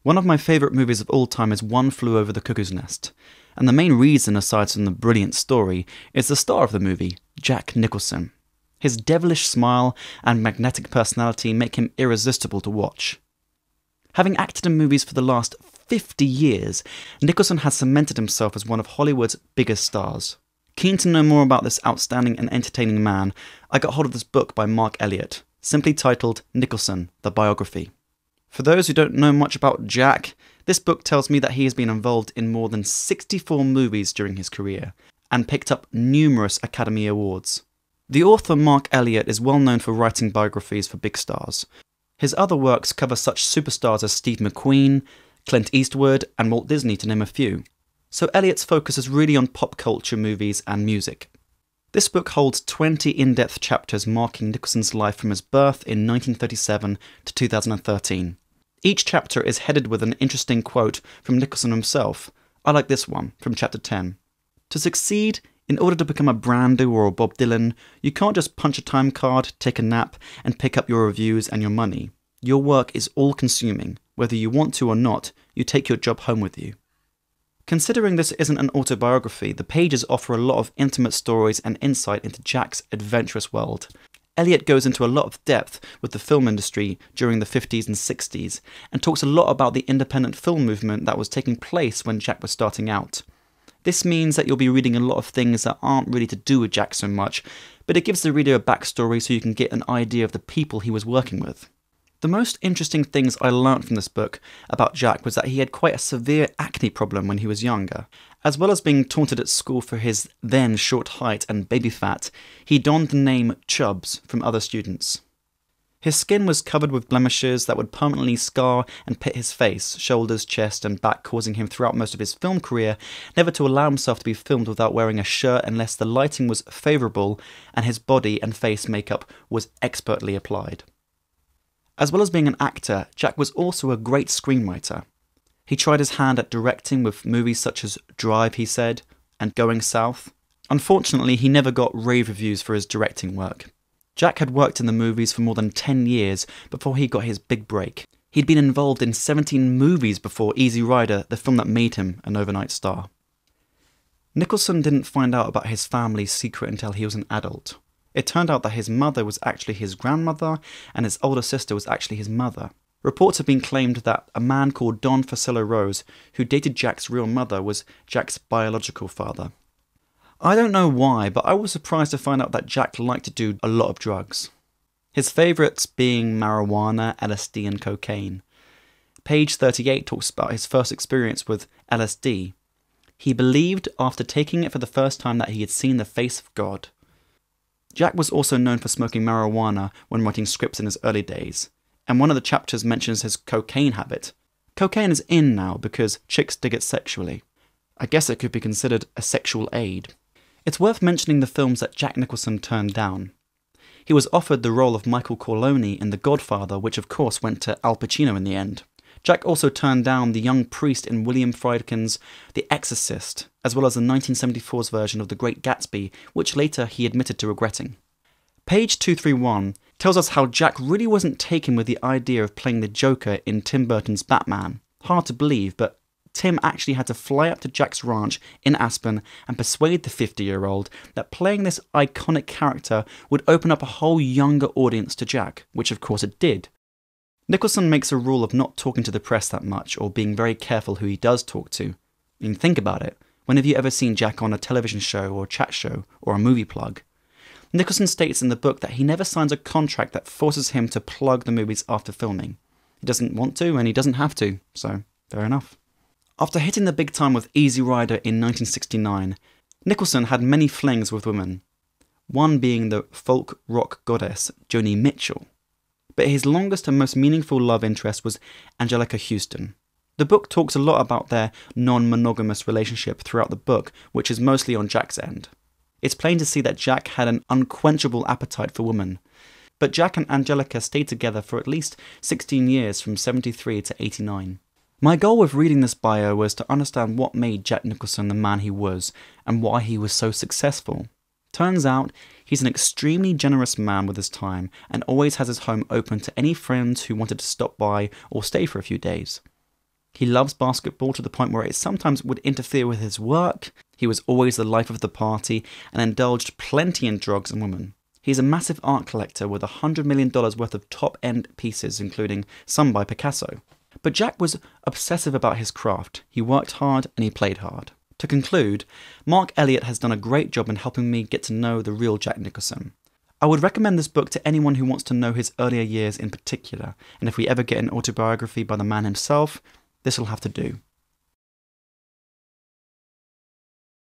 One of my favourite movies of all time is One Flew Over the Cuckoo's Nest, and the main reason, aside from the brilliant story, is the star of the movie, Jack Nicholson. His devilish smile and magnetic personality make him irresistible to watch. Having acted in movies for the last 50 years, Nicholson has cemented himself as one of Hollywood's biggest stars. Keen to know more about this outstanding and entertaining man, I got hold of this book by Marc Elliot, simply titled Nicholson, the Biography. For those who don't know much about Jack, this book tells me that he has been involved in more than 64 movies during his career, and picked up numerous Academy Awards. The author Marc Elliot is well known for writing biographies for big stars. His other works cover such superstars as Steve McQueen, Clint Eastwood, and Walt Disney, to name a few. So Elliot's focus is really on pop culture, movies, and music. This book holds 20 in-depth chapters marking Nicholson's life from his birth in 1937 to 2013. Each chapter is headed with an interesting quote from Nicholson himself. I like this one, from chapter 10. To succeed, in order to become a Brando or a Bob Dylan, you can't just punch a time card, take a nap, and pick up your reviews and your money. Your work is all-consuming. Whether you want to or not, you take your job home with you. Considering this isn't an autobiography, the pages offer a lot of intimate stories and insight into Jack's adventurous world. Elliot goes into a lot of depth with the film industry during the 50s and 60s, and talks a lot about the independent film movement that was taking place when Jack was starting out. This means that you'll be reading a lot of things that aren't really to do with Jack so much, but it gives the reader a backstory so you can get an idea of the people he was working with. The most interesting things I learnt from this book about Jack was that he had quite a severe acne problem when he was younger. As well as being taunted at school for his then short height and baby fat, he donned the name Chubbs from other students. His skin was covered with blemishes that would permanently scar and pit his face, shoulders, chest and back, causing him throughout most of his film career never to allow himself to be filmed without wearing a shirt unless the lighting was favourable and his body and face makeup was expertly applied. As well as being an actor, Jack was also a great screenwriter. He tried his hand at directing with movies such as Drive, he said, and Going South. Unfortunately, he never got rave reviews for his directing work. Jack had worked in the movies for more than 10 years before he got his big break. He'd been involved in 17 movies before Easy Rider, the film that made him an overnight star. Nicholson didn't find out about his family's secret until he was an adult. It turned out that his mother was actually his grandmother, and his older sister was actually his mother. Reports have been claimed that a man called Don Fasillo Rose, who dated Jack's real mother, was Jack's biological father. I don't know why, but I was surprised to find out that Jack liked to do a lot of drugs. His favourites being marijuana, LSD and cocaine. Page 38 talks about his first experience with LSD. He believed after taking it for the first time that he had seen the face of God. Jack was also known for smoking marijuana when writing scripts in his early days, and one of the chapters mentions his cocaine habit. Cocaine is in now because chicks dig it sexually. I guess it could be considered a sexual aid. It's worth mentioning the films that Jack Nicholson turned down. He was offered the role of Michael Corleone in The Godfather, which of course went to Al Pacino in the end. Jack also turned down the young priest in William Friedkin's The Exorcist, as well as the 1974's version of The Great Gatsby, which later he admitted to regretting. Page 231 tells us how Jack really wasn't taken with the idea of playing the Joker in Tim Burton's Batman. Hard to believe, but Tim actually had to fly up to Jack's ranch in Aspen and persuade the 50-year-old that playing this iconic character would open up a whole younger audience to Jack, which of course it did. Nicholson makes a rule of not talking to the press that much, or being very careful who he does talk to. I mean, think about it. When have you ever seen Jack on a television show or a chat show or a movie plug? Nicholson states in the book that he never signs a contract that forces him to plug the movies after filming. He doesn't want to and he doesn't have to, so fair enough. After hitting the big time with Easy Rider in 1969, Nicholson had many flings with women, one being the folk rock goddess Joni Mitchell. But his longest and most meaningful love interest was Angelica Houston. The book talks a lot about their non-monogamous relationship throughout the book, which is mostly on Jack's end. It's plain to see that Jack had an unquenchable appetite for women, but Jack and Angelica stayed together for at least 16 years from 73 to 89. My goal with reading this bio was to understand what made Jack Nicholson the man he was and why he was so successful. Turns out, he's an extremely generous man with his time and always has his home open to any friends who wanted to stop by or stay for a few days. He loves basketball to the point where it sometimes would interfere with his work. He was always the life of the party and indulged plenty in drugs and women. He's a massive art collector with $100 million worth of top-end pieces, including some by Picasso. But Jack was obsessive about his craft. He worked hard and he played hard. To conclude, Marc Elliot has done a great job in helping me get to know the real Jack Nicholson. I would recommend this book to anyone who wants to know his earlier years in particular, and if we ever get an autobiography by the man himself, this will have to do.